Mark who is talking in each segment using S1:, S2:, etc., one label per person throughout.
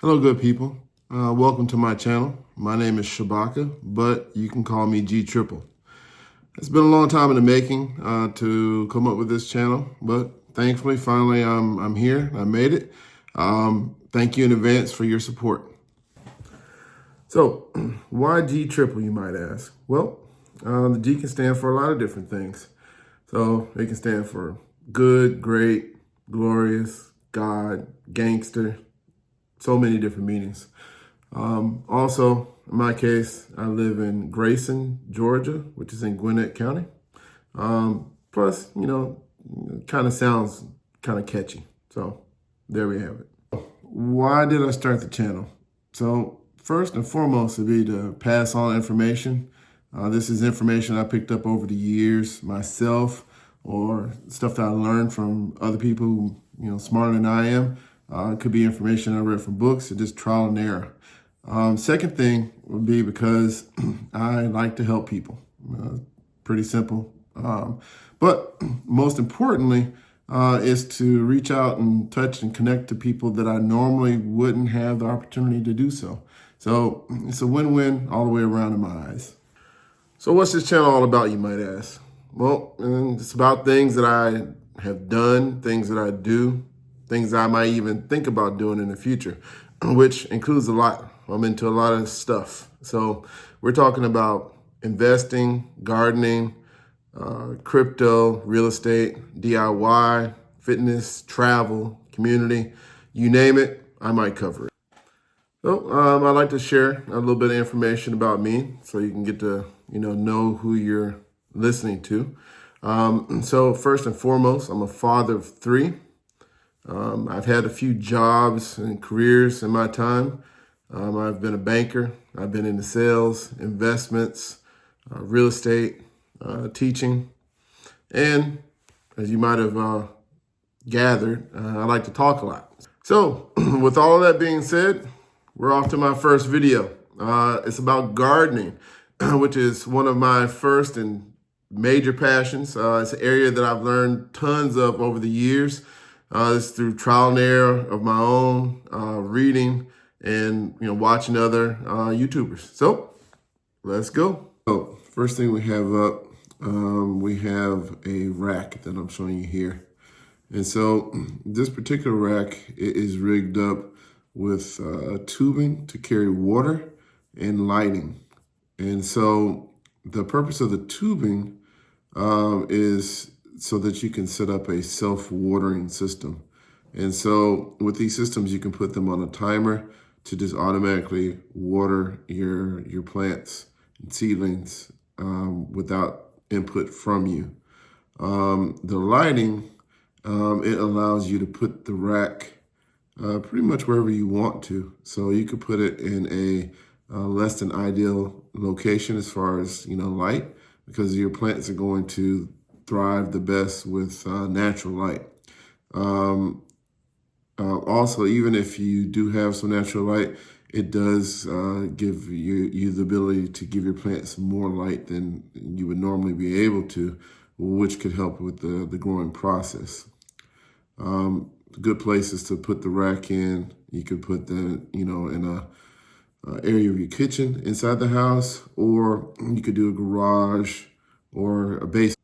S1: Hello, good people. Welcome to my channel. My name is Shabaka, but you can call me G Triple. It's been a long time in the making to come up with this channel, but thankfully, finally, I'm here. I made it. Thank you in advance for your support. So, why G Triple, you might ask? Well, the G can stand for a lot of different things. So, it can stand for good, great, glorious, God, gangster, so many different meanings. Also, in my case, I live in Grayson, Georgia, which is in Gwinnett County. Plus, kind of sounds kind of catchy. So there we have it. Why did I start the channel? So first and foremost would be to pass on information. This is information I picked up over the years myself, or stuff that I learned from other people who, smarter than I am. It could be information I read from books or just trial and error. Second thing would be because I like to help people. Pretty simple. But most importantly is to reach out and touch and connect to people that I normally wouldn't have the opportunity to do so. So it's a win-win all the way around in my eyes. So what's this channel all about, you might ask? Well, it's about things that I have done, things that I do, things I might even think about doing in the future, which includes a lot. I'm into a lot of stuff. So we're talking about investing, gardening, crypto, real estate, DIY, fitness, travel, community, you name it, I might cover it. So I'd like to share a little bit of information about me so you can get to know who you're listening to. So first and foremost, I'm a father of three. I've had a few jobs and careers in my time. I've been a banker. I've been into sales, investments, real estate, teaching. And as you might have gathered, I like to talk a lot. So with all of that being said, we're off to my first video. It's about gardening, which is one of my first and major passions. It's an area that I've learned tons of over the years. It's through trial and error of my own, reading, and watching other YouTubers. So let's go. So first thing we have up, we have a rack that I'm showing you here. And so this particular rack is rigged up with tubing to carry water and lighting. And so the purpose of the tubing is so that you can set up a self-watering system. And so with these systems, you can put them on a timer to just automatically water your plants and seedlings without input from you. The lighting, it allows you to put the rack pretty much wherever you want to. So you could put it in a less than ideal location as far as light, because your plants are going to thrive the best with natural light. Also, even if you do have some natural light, it does give you the ability to give your plants more light than you would normally be able to, which could help with the growing process. Good places to put the rack in. You could put the, in a area of your kitchen inside the house, or you could do a garage or a basement.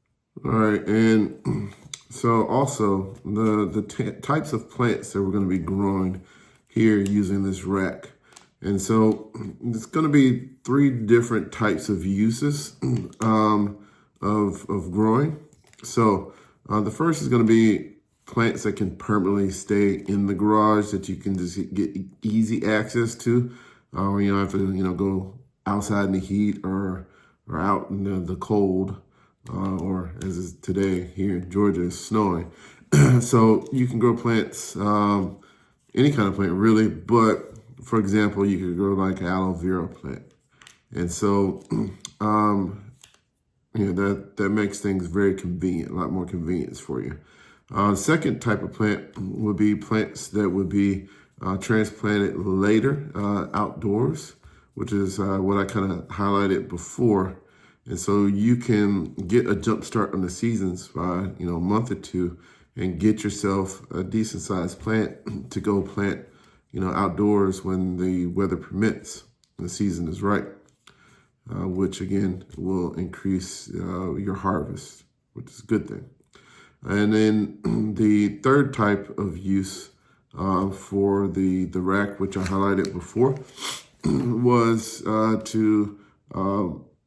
S1: All right, and so also the types of plants that we're going to be growing here using this rack. And so it's going to be three different types of uses of growing. So the first is going to be plants that can permanently stay in the garage, that you can just get easy access to. You don't have to go outside in the heat or out in the cold. Or as is today here in Georgia, it's snowing. So you can grow plants, any kind of plant really, but for example, you could grow like an aloe vera plant. And so, that makes things very convenient, a lot more convenience for you. Second type of plant would be plants that would be transplanted later outdoors, which is what I kind of highlighted before. And so you can get a jump start on the seasons by, a month or two, and get yourself a decent sized plant to go plant, outdoors when the weather permits, the season is right, which again will increase your harvest, which is a good thing. And then the third type of use for the rack, which I highlighted before, was to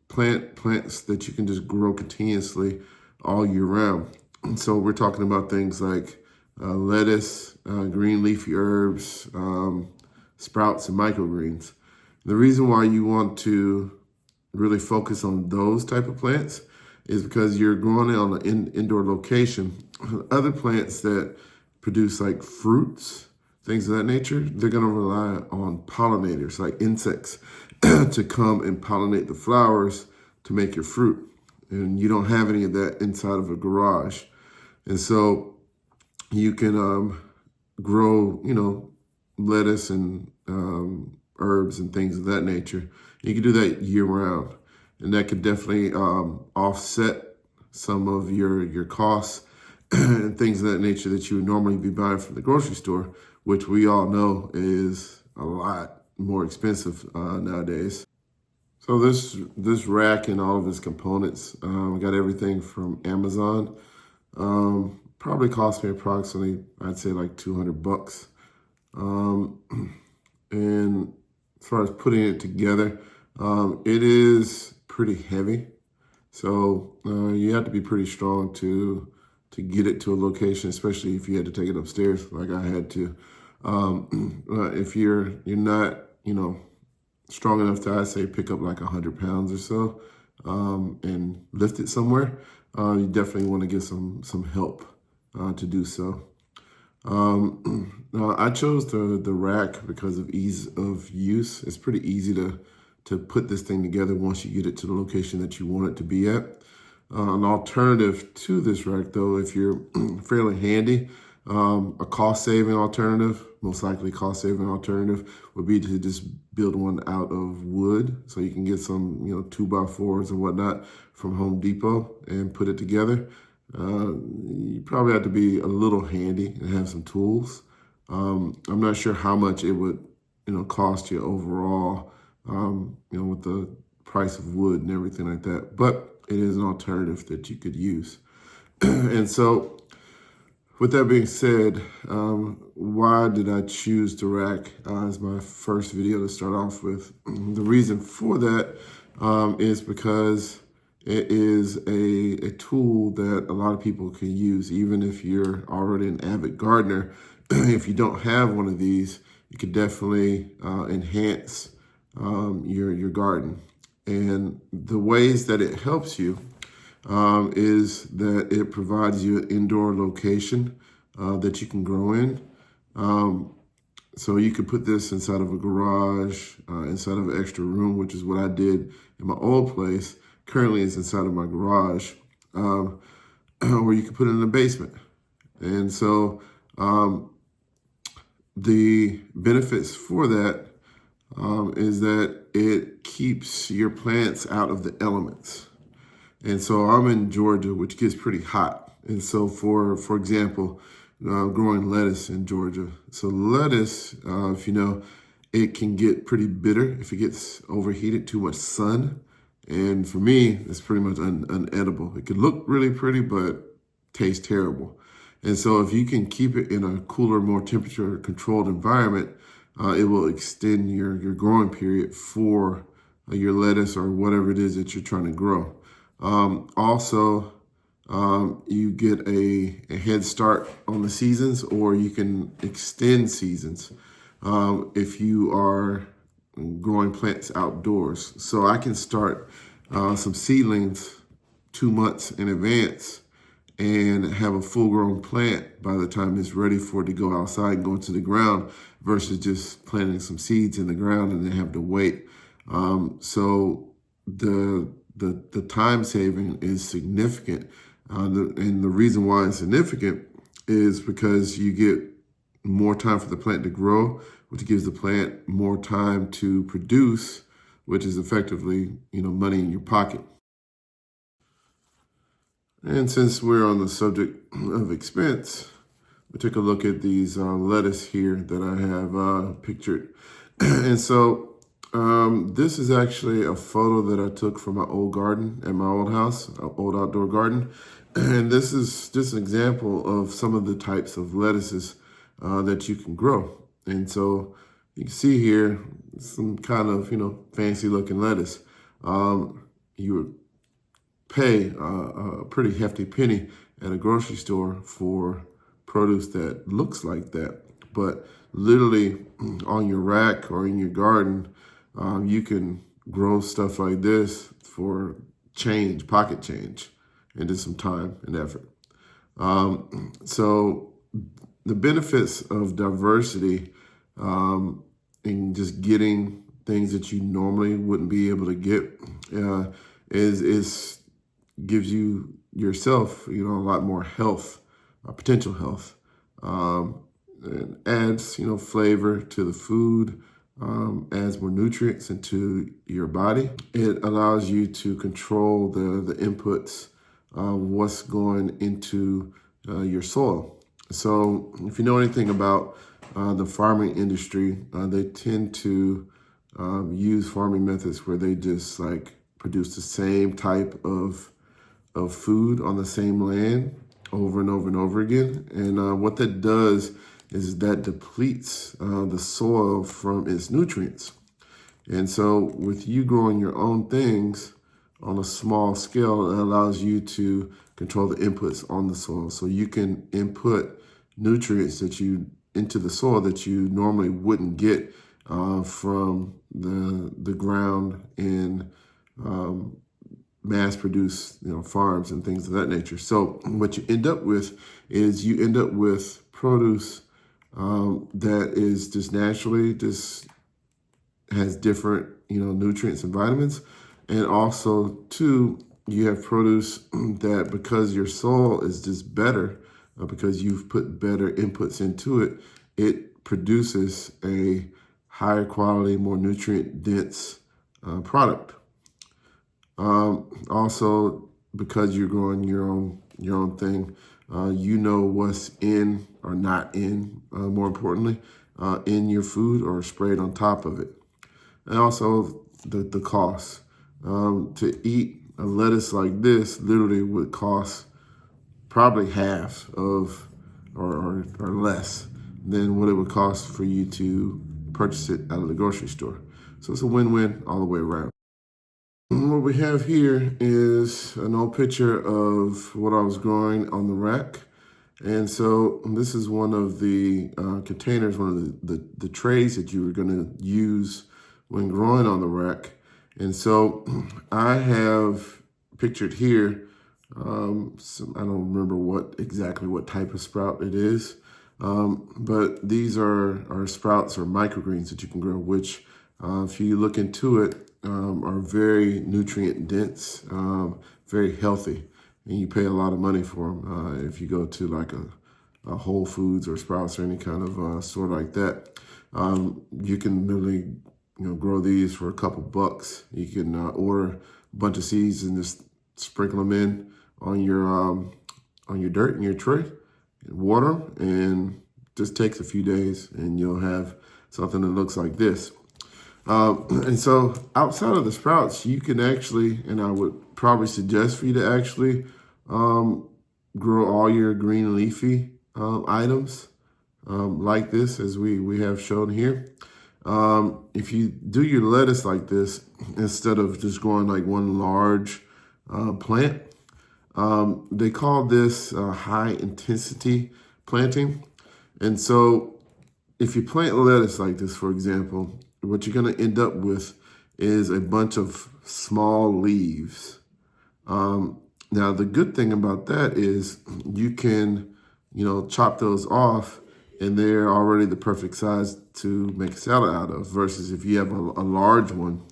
S1: plant plants that you can just grow continuously all year round. And so we're talking about things like lettuce, green leafy herbs, sprouts, and microgreens. The reason why you want to really focus on those type of plants is because you're growing it on an indoor location. Other plants that produce like fruits, things of that nature, they're going to rely on pollinators, like insects, to come and pollinate the flowers to make your fruit. And you don't have any of that inside of a garage. And so you can grow, lettuce and herbs and things of that nature. You can do that year round. And that could definitely offset some of your costs and things of that nature that you would normally be buying from the grocery store, which we all know is a lot more expensive nowadays. So this rack and all of its components, we got everything from Amazon. Probably cost me approximately, I'd say like $200. And as far as putting it together, it is pretty heavy. So you have to be pretty strong to get it to a location, especially if you had to take it upstairs like I had to. If you're not, strong enough to, I'd say, pick up like 100 pounds or so and lift it somewhere, you definitely want to get some help to do so. I chose the rack because of ease of use. It's pretty easy to put this thing together once you get it to the location that you want it to be at. An alternative to this rack, though, if you're fairly handy, a cost-saving alternative, most likely cost-saving alternative, would be to just build one out of wood. So you can get some, 2x4s and whatnot from Home Depot and put it together. You probably have to be a little handy and have some tools. I'm not sure how much it would, cost you overall, with the price of wood and everything like that. But it is an alternative that you could use. And so, with that being said, why did I choose the rack as my first video to start off with? The reason for that is because it is a tool that a lot of people can use, even if you're already an avid gardener. If you don't have one of these, you could definitely enhance your garden. And the ways that it helps you is that it provides you an indoor location that you can grow in. So you could put this inside of a garage, inside of an extra room, which is what I did in my old place. Currently it's inside of my garage, or you could put it in the basement. And so the benefits for that is that it keeps your plants out of the elements. And so I'm in Georgia, which gets pretty hot. And so for example, growing lettuce in Georgia. So lettuce, if you know, it can get pretty bitter if it gets overheated, too much sun. And for me, it's pretty much unedible. It could look really pretty, but taste terrible. And so if you can keep it in a cooler, more temperature controlled environment, it will extend your growing period for your lettuce or whatever it is that you're trying to grow. Also, you get a head start on the seasons, or you can extend seasons if you are growing plants outdoors. So I can start some seedlings 2 months in advance and have a full-grown plant by the time it's ready for it to go outside and go into the ground, versus just planting some seeds in the ground and then have to wait. So the time saving is significant. And the reason why it's significant is because you get more time for the plant to grow, which gives the plant more time to produce, which is effectively, money in your pocket. And since we're on the subject of expense, took a look at these lettuce here that I have pictured. And so this is actually a photo that I took from my old garden at my old house, old outdoor garden. And this is just an example of some of the types of lettuces that you can grow. And so you can see here some kind of, fancy looking lettuce. You would pay a pretty hefty penny at a grocery store for produce that looks like that. But literally on your rack or in your garden, you can grow stuff like this for change, pocket change, and just some time and effort. So the benefits of diversity in just getting things that you normally wouldn't be able to get is gives you yourself, a lot more health, potential health. It adds, flavor to the food, adds more nutrients into your body. It allows you to control the inputs of what's going into your soil. So if you know anything about the farming industry, they tend to use farming methods where they just produce the same type of food on the same land over and over and over again. And what that does is that depletes the soil from its nutrients. And so with you growing your own things on a small scale, it allows you to control the inputs on the soil. So you can input nutrients into the soil that you normally wouldn't get from the ground in mass-produced, farms and things of that nature. So what you end up with is produce that is just naturally has different, nutrients and vitamins. And also, too, you have produce that because your soil is just better, because you've put better inputs into it, it produces a higher quality, more nutrient-dense product. Also, because you're growing your own thing, what's in or not in, more importantly, in your food or sprayed on top of it. And also the cost. To eat a lettuce like this literally would cost probably half of or less than what it would cost for you to purchase it out of the grocery store. So it's a win-win all the way around. What we have here is an old picture of what I was growing on the rack. And so this is one of the containers, one of the trays that you were going to use when growing on the rack. And so I have pictured here, I don't remember exactly what type of sprout it is, but these are sprouts or microgreens that you can grow, which if you look into it, are very nutrient dense, very healthy, and you pay a lot of money for them. If you go to like a Whole Foods or Sprouts or any kind of store like that, you can literally grow these for a couple bucks. You can order a bunch of seeds and just sprinkle them in on your dirt in your tray, and water them, and just takes a few days, and you'll have something that looks like this. And so outside of the sprouts, you can actually, and I would probably suggest for you to actually grow all your green leafy items like this, as we have shown here. If you do your lettuce like this, instead of just growing like one large plant, they call this high intensity planting. And so if you plant lettuce like this, for example, what you're going to end up with is a bunch of small leaves. Now, the good thing about that is you can, chop those off, and they're already the perfect size to make a salad out of, versus if you have a large one,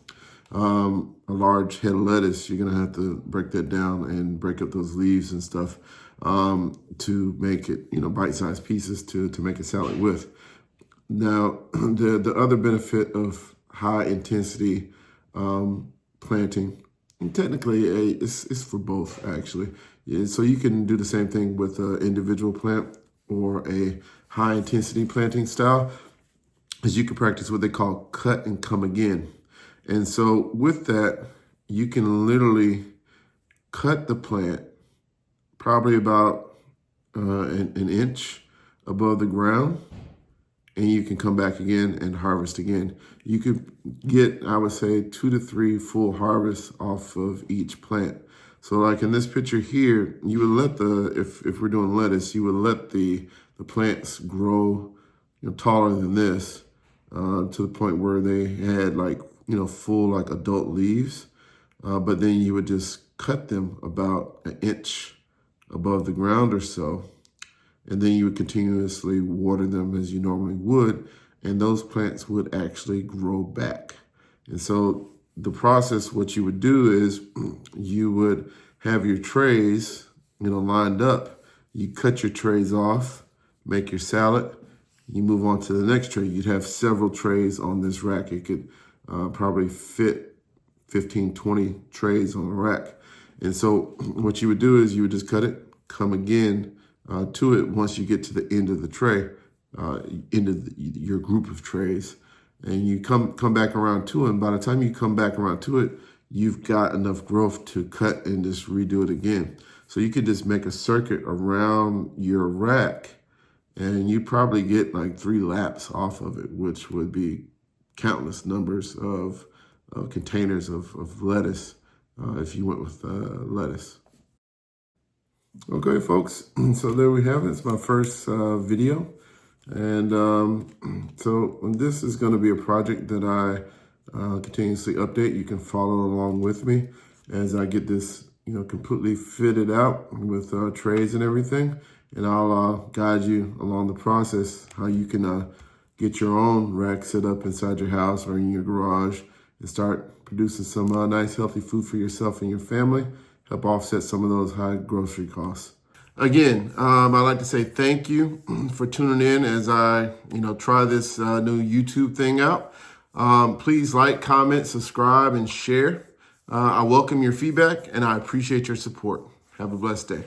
S1: a large head of lettuce, you're going to have to break that down and break up those leaves and stuff to make it, bite-sized pieces to make a salad with. Now, the other benefit of high intensity planting, and technically it's for both actually. Yeah, so you can do the same thing with an individual plant. or a high intensity planting style is you can practice what they call cut and come again. And so with that, you can literally cut the plant probably about an inch above the ground, and you can come back again and harvest again. You could get, I would say, 2 to 3 full harvests off of each plant. So like in this picture here, you would let if we're doing lettuce, you would let the plants grow taller than this to the point where they had like, full like adult leaves. But then you would just cut them about an inch above the ground or so. And then you would continuously water them as you normally would, and those plants would actually grow back. And so the process, what you would do is you would have your trays, lined up. You cut your trays off, make your salad, you move on to the next tray. You'd have several trays on this rack. It could probably fit 15, 20 trays on a rack. And so what you would do is you would just cut it, come again, to it once you get to the end of the tray, end of your group of trays, and you come back around to it. And by the time you come back around to it, you've got enough growth to cut and just redo it again. So you could just make a circuit around your rack, and you probably get like 3 laps off of it, which would be countless numbers of containers of lettuce if you went with lettuce. Okay, folks, so there we have it. It's my first video. And so this is going to be a project that I continuously update. You can follow along with me as I get this, completely fitted out with trays and everything. And I'll guide you along the process, how you can get your own rack set up inside your house or in your garage and start producing some nice, healthy food for yourself and your family. Help offset some of those high grocery costs. Again, I'd like to say thank you for tuning in as I, try this new YouTube thing out. Please like, comment, subscribe, and share. I welcome your feedback, and I appreciate your support. Have a blessed day.